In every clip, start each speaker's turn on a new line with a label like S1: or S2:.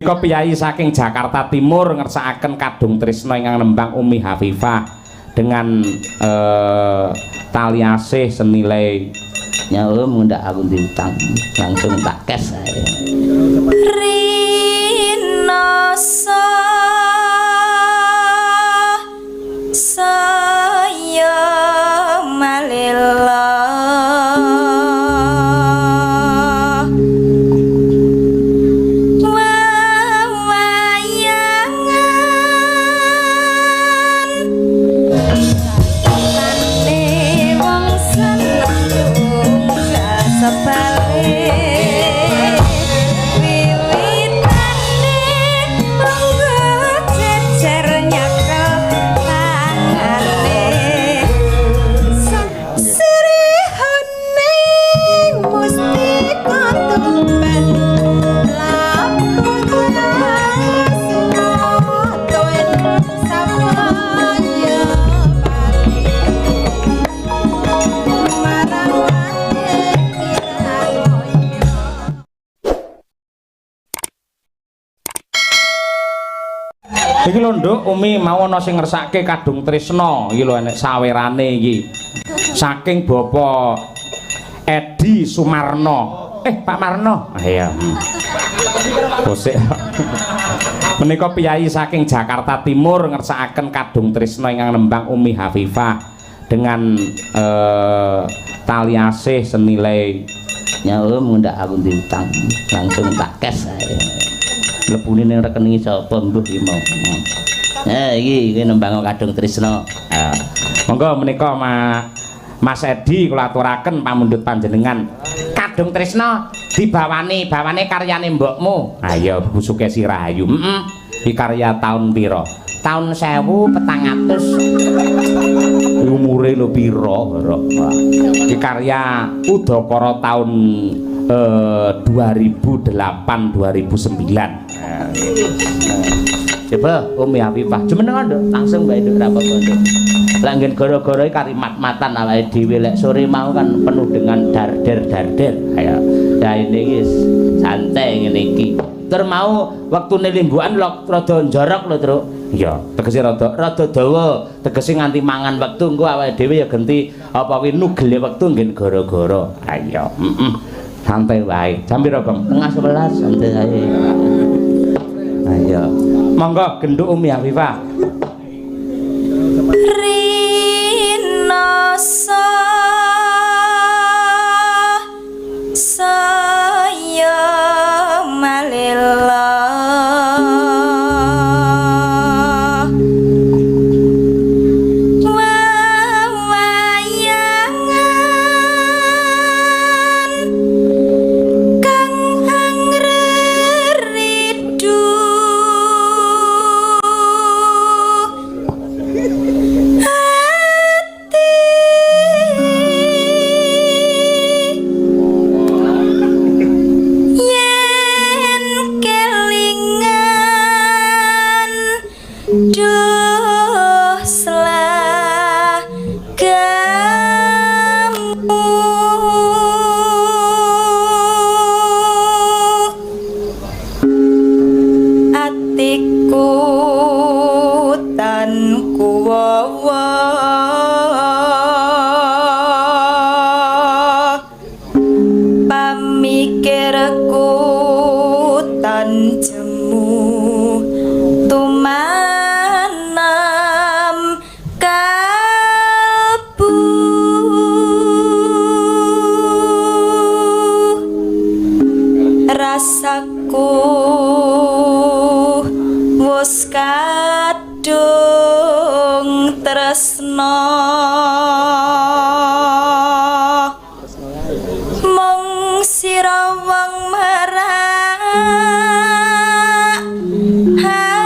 S1: Piyai saking Jakarta Timur ngersakaken kadung tresna ingkang nembang Umi Hafifah dengan tali asih senilai
S2: nyawa ngundak aku diutang langsung tak cash saya.
S3: Rinoso saya malila
S1: iki lho Nduk, Umi mau ana sing ngersake kadung tresna iki lho enek sawerane iki saking Bapak Edi Sumarno. Pak Marno. Iya. Bosek. Menika piyai saking Jakarta Timur ngersakaken kadung tresna ingkang nembang Umi Hafifah dengan tali asih senilai
S2: nyawa ngundak aku diutang langsung tak cash saya. Lebune ning rekening sapa mbuh iki mau. Iki nembang kadung tresna.
S1: Monggo menika Mas Edi kula aturaken pamundhut panjenengan. Kadung tresna dibawani karyane mbokmu. Ha iya Sukesi Rahayu. Iki karya taun pira? Taun 1400. Umure lho pira, iki karya udakara taun 2008 2009.
S2: Coba Umi Hafifah jumeneng nduk langsung bae nduk rapot nduk. Lah nggen gara-gara karimat-matan awake dhewe lek sore mau kan penuh dengan darder. Ayo. Ya ini wis santai ngene iki. Tur mau wektune limbukan rada njorok lho, Truk.
S1: Iya, tegese rada
S2: dawa, tegese nganti mangan wektu engko awake dhewe ya genti apa kuwi nugele wektu nggen gara-gara.
S1: Ayo, santai wae. Jam pira, Gong?
S2: Tengah 11 santai ae. Ayo.
S1: Monggo genduk Umi Hafifah.
S3: Rinoso saya malila rasaku wis kadung tresna mung sira wong marak hati.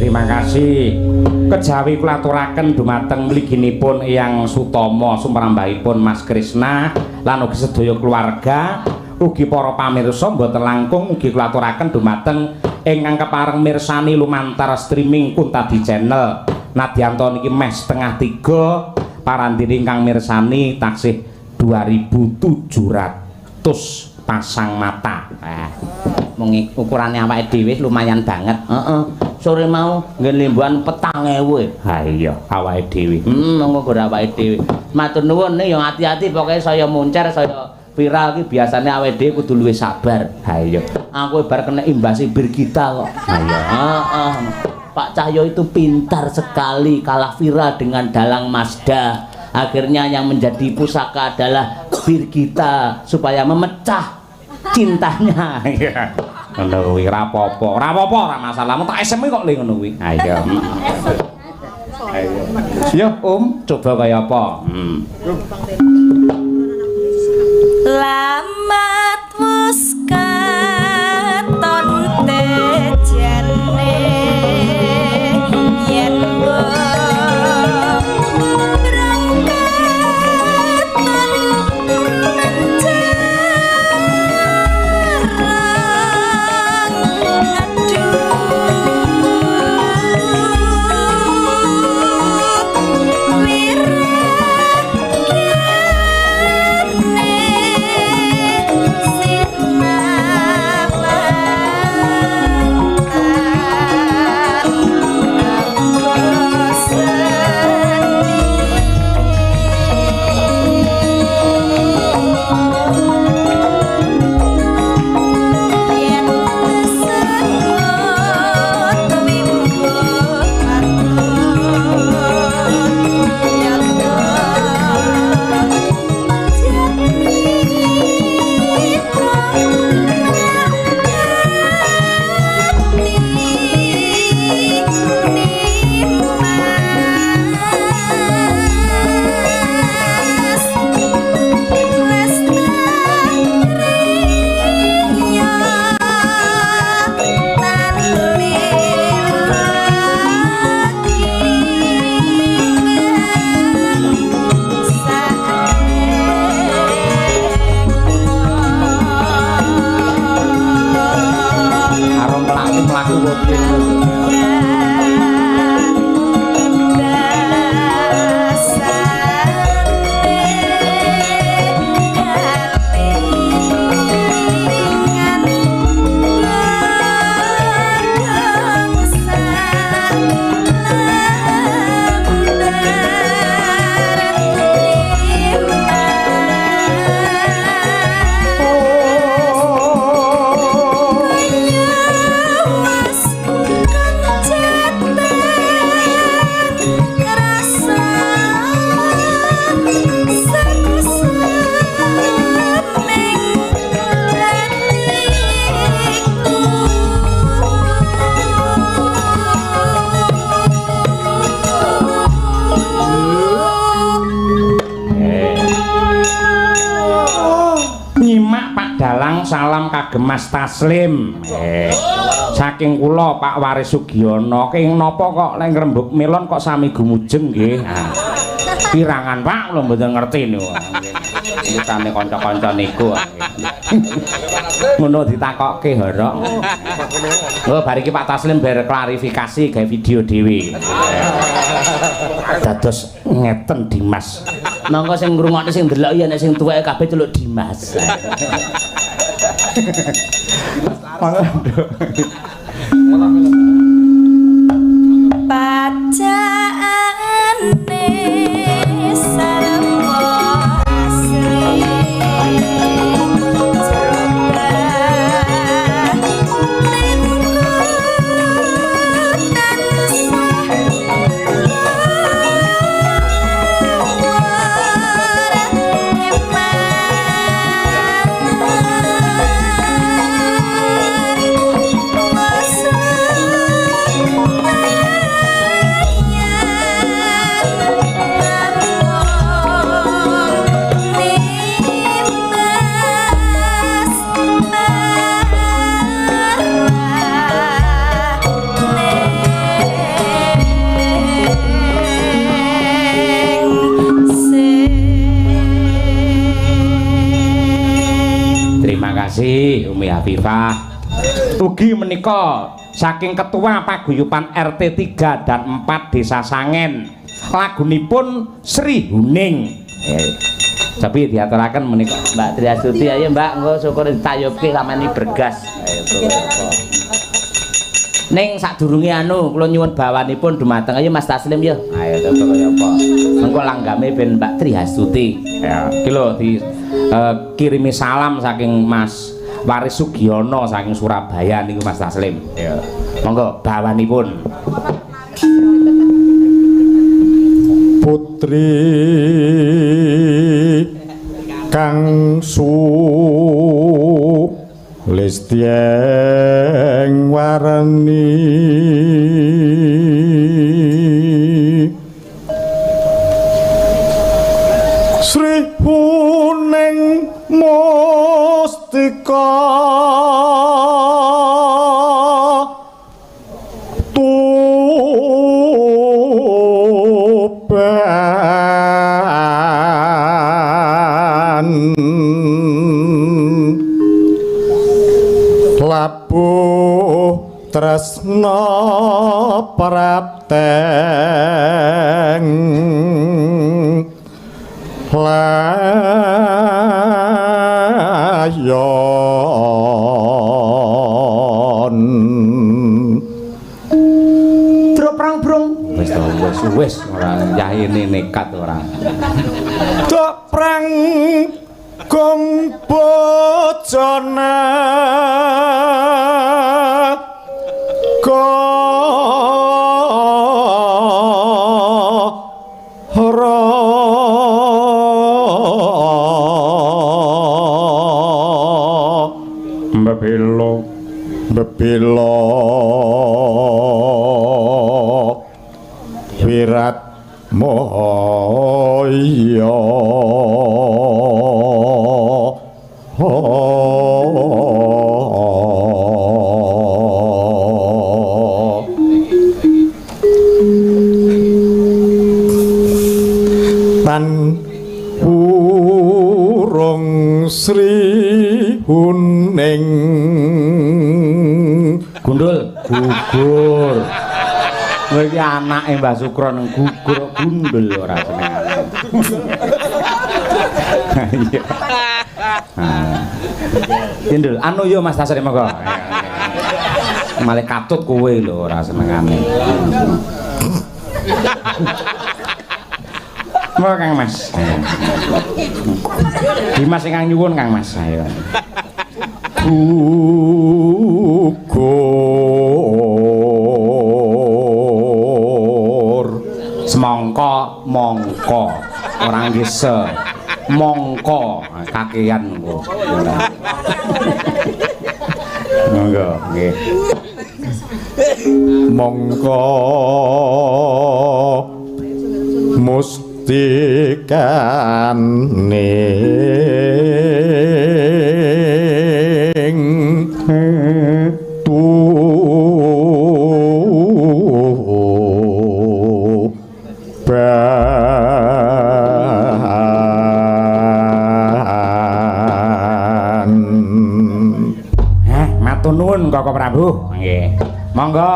S1: Terima kasih. Kejawi kula aturaken dumateng mliginipun Eyang Sutomo sumrambahipun Mas Krisna lan ugi sedaya keluarga ugi para pamirsa mboten langkung ugi kula aturaken dumateng ingkang kepareng mirsani lumantar streaming Kuntadi Channel. Nadyanto niki meh setengah 3 parandiri ingkang mirsani taksih 2700 pasang mata.
S2: Ukurannya awake dhewe lumayan banget. Sore mau nggen limbuhan 4.000.
S1: Ha iya, awake dhewe.
S2: Monggo ora awake dhewe. Matur nuwun ning yo ati-ati pokoke saya muncer saya viral ki biasane awake dhewe kudu luwih sabar.
S1: Ha iya.
S2: Aku bar kena imbasi Birgita kok.
S1: Ha iya.
S2: Pak Cahyo itu pintar sekali kalah viral dengan Dalang Mazda. Akhirnya yang menjadi pusaka adalah Birgita supaya memecah cintanya.
S1: Iya. Ngono kuwi ora apa-apa. Ora apa-apa, ora masalah. Mun tak SM kok le ngono kuwi. Ha iya. Ayo. Yo, coba kaya apa?
S3: Lamat wus katon tejane yen
S1: salam kagem Mas Taslim. Saking kula Pak Waris Sugiono, king napa kok lek ngrembug melon kok sami gumujeng nggih. Pirangan Pak, kula mboten ngerti niku. Nyutane kanca-kanca niku. Ngono ditakokke Horok. Oh, bar iki Pak Taslim bar klarifikasi gawe video dhewe. Dados ngeten Dimas.
S2: Monggo sing ngrungokne sing ndelok ya nek sing tuweke kabeh celuk Dimas.
S3: Bacaane sarwa asri
S1: Umi Hafifah. Ugi menika saking ketua paguyuban RT 3 dan 4 Desa Sangen lagunipun Sri Huning. Tapi diaturaken menika
S2: Mbak Tri Astuti ayo Mbak engko syukur ditayubke sampeyan bergas. Ayo ning sadurunge anu kula nyuwun bawanipun dumateng ayo Mas Taslim yo. Ayo coba kaya apa. Engko langgame ben Mbak Tri Astuti.
S1: ya iki lho di kirimi salam saking Mas Waris Sugiono saking Surabaya niku Mas Taslim. Ya monggo bawanipun
S4: Putri kang Lestieng warani Sri Huning Mustika labuh tresna prapteng layon
S1: Truk perang brung wis ora yahine nekat ora
S4: tok prang gong bojone bebelo wirat moyo tan urung Sri Huning
S1: gundul gugur iki anake Mbah Sukron gugur gundul ora senengane Gundul anu yo Mas Tasrim monggo malah katut kowe lho ora senengane Monggo Kang Mas Dimas ingkang nyuwun Kang Mas ayo gugur semangka mongko ora nggih se mongko kakean kok monggo nggih
S4: mongko mustikane
S1: matur nuwun Kakang Prabu nggih monggo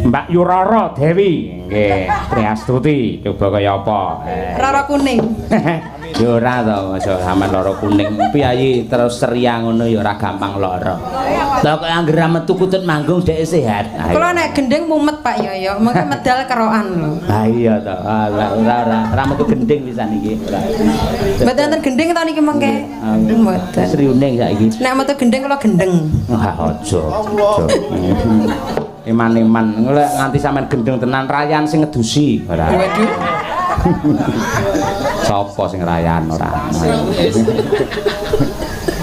S1: Mbak Yurara Dewi nggih Triastuti coba kaya apa
S5: Rara kuning.
S2: Ya ora to, aja sampean lara kuning. Piyayi terus ceria ngono ya ora gampang lara. Lah kok anggere metu kutut manggung dhek sehat.
S5: Kula nek gending mumet Pak Yoyo, mengke medal kerokan lho.
S2: Ha iya to. Ora metu gending pisan iki.
S5: Mboten wonten gending ta niki mengke. Mboten.
S2: Sri Uning saiki.
S5: Nek metu gending kula gendeng.
S2: Ha aja.
S1: iman-iman nganti sampean gendeng tenan rayan sing ngedusi ora.
S5: Waduh.
S1: Sopo sing rayan ora.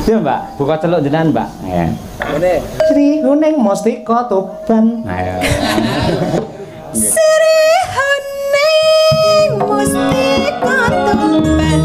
S2: Ya Mbak, buka celuk jenengan Mbak.
S1: Ya. Sri Huning Mustika Tuban. Ayo.
S3: Sri Huning Mustika Tuban.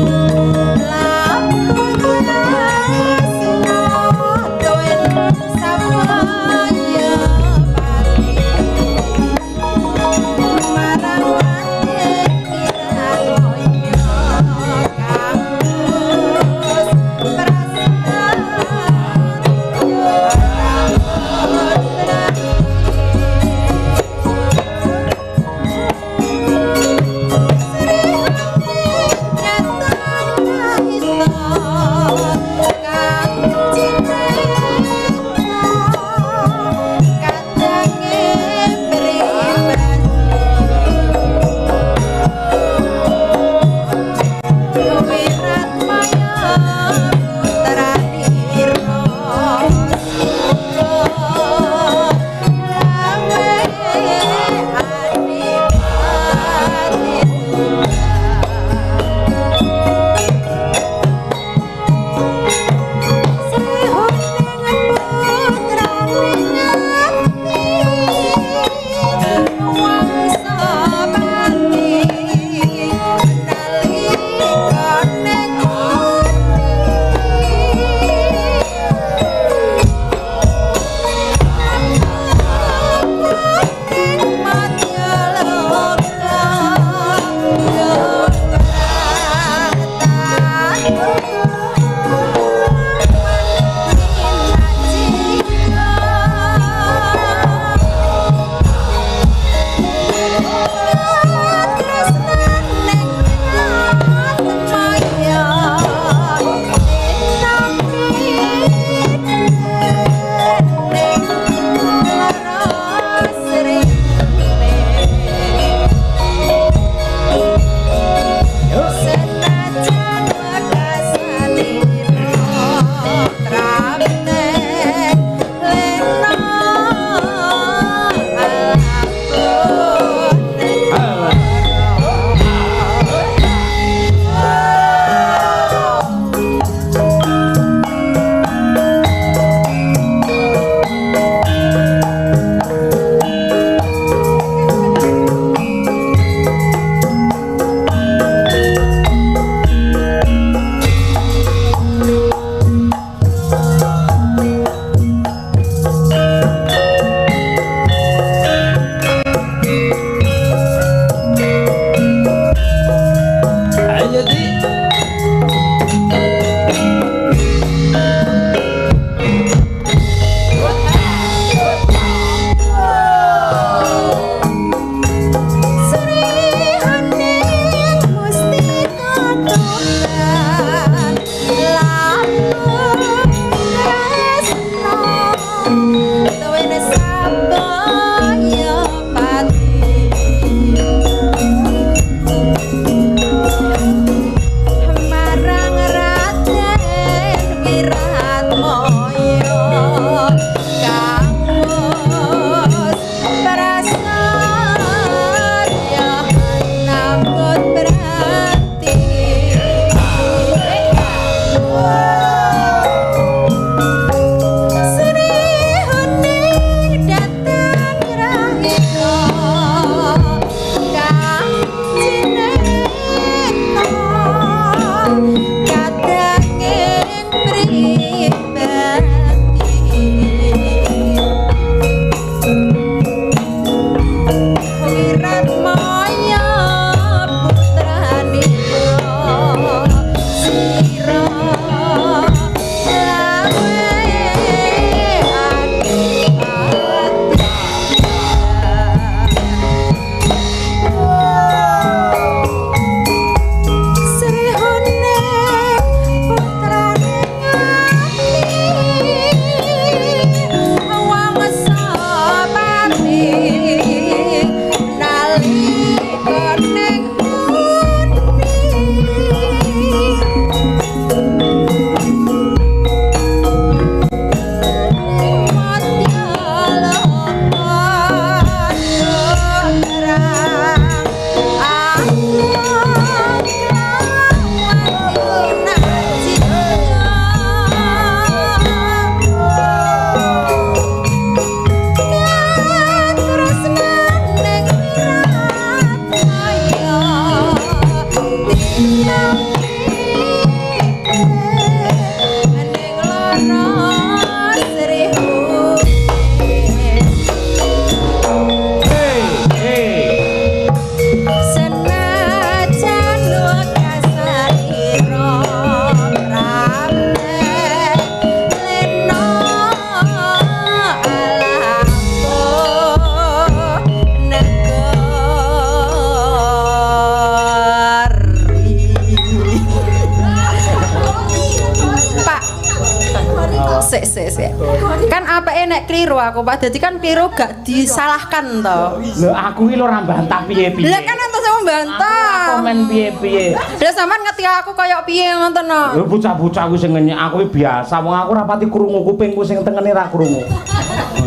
S5: Kan apa enek keliru aku Pak. Dadi kan keliru gak disalahkan to.
S2: Lho aku iki lho ora mbantah piye-piye.
S5: Lah kan ento sama mbantah.
S2: Komen piye-piye.
S5: Lah sampean ngerti aku koyo piye ngoten no.
S2: Lho bocah-bocah kuwi sing ngenyek aku iki biasa, wong aku ora pati krungu kupingku sing tengene ra krungu.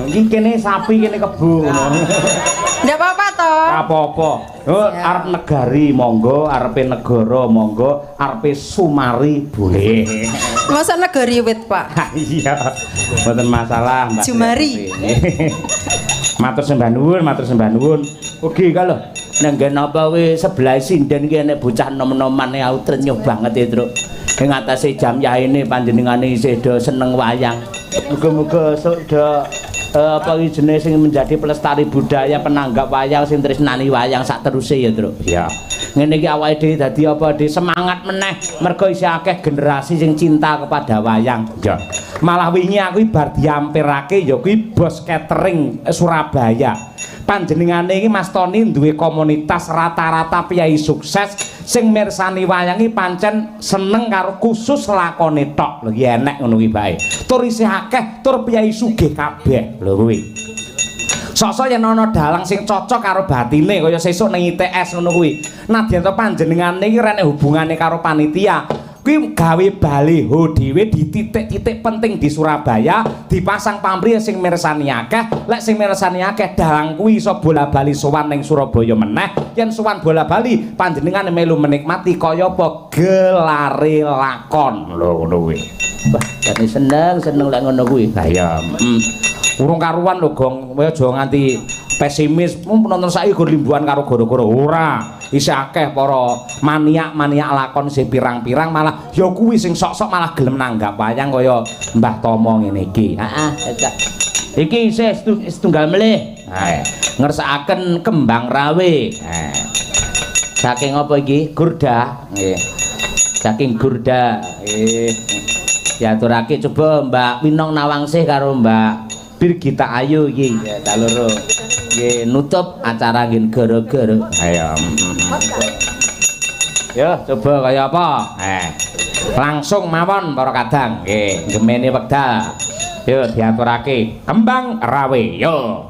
S2: Iki kene sapi kene kebo ngono.
S5: Ndak apa-apa to.
S2: Ora apa-apa. Oh, arep negari monggo, arepe negara monggo, arepe sumari boleh.
S5: Masa negari wit, Pak.
S2: Iya. Mboten masalah, Mbak.
S5: Jumari.
S2: Matur sembah nuwun, matur sembah nuwun. Ugi ka lho. Nang nggen apa kuwi sebelah sinden ki enek bocah nom-nomane aku trenyuh banget ya, Truk. Ing atase jam yaene panjenengane isih do seneng wayang. Muga-muga sok do apa iki jenenge sing menjadi pelestari budaya penanggap wayang sing tresnani wayang sak teruse ya, Truk. Iya. Ngene iki awake dhewe dadi apa di semangat meneh mergo isih akeh generasi sing cinta kepada wayang. Ya. Malah wingi aku bar diampirake ya kuwi bos catering Surabaya. Panjenengane iki Mas Toni duwe komunitas rata-rata piyai sukses sing mirsani wayang iki pancen seneng karo khusus lakone tok. Lho iki enek ngono kuwi bae. Tur isih akeh tur piyai sugih kabeh. Lho kuwi. Sok-sok yen ana dalang sing cocok karo batine kaya sesuk ning ITS ngono kuwi. Nadyan to panjenengane iki rene hubungane karo panitia. Kuwi gawe baliho dhewe di titik-titik penting di Surabaya, dipasang pamrih sing mirsani akeh. Lek sing mirsani akeh dalang kuwi iso bola-bali sowan ning Surabaya meneh. Yen sowan bola-bali panjenengane melu menikmati kaya apa gelare lakon. Lho ngono kuwi. Wah, jane seneng lek ngono kuwi. Lah ya, urung karuan lho, Gong. Kowe aja nganti pesimis. Penonton saiki gur limbuhan karo gara-gara ora. Isih akeh para maniak-maniak lakon sing pirang-pirang malah ya kuwi sing sok-sok malah gelem nanggap wayang kaya Mbah Tomo ngene iki. Heeh, iki isih setunggal melih. Ngersakaken kembang rawe. Saking apa iki? Gurda. Nggih. Saking gurda. Nggih. Diaturake coba Mbak Winong Nawangsih karo Mbak Birgita Ayu iki ya tak loro. Nggih nutup acara nggih gara-gara. Ayo. Ya coba kaya apa? Langsung mawon para kadang. Nggih gemene wekdal. Yo diaturake kembang rawe. Yo.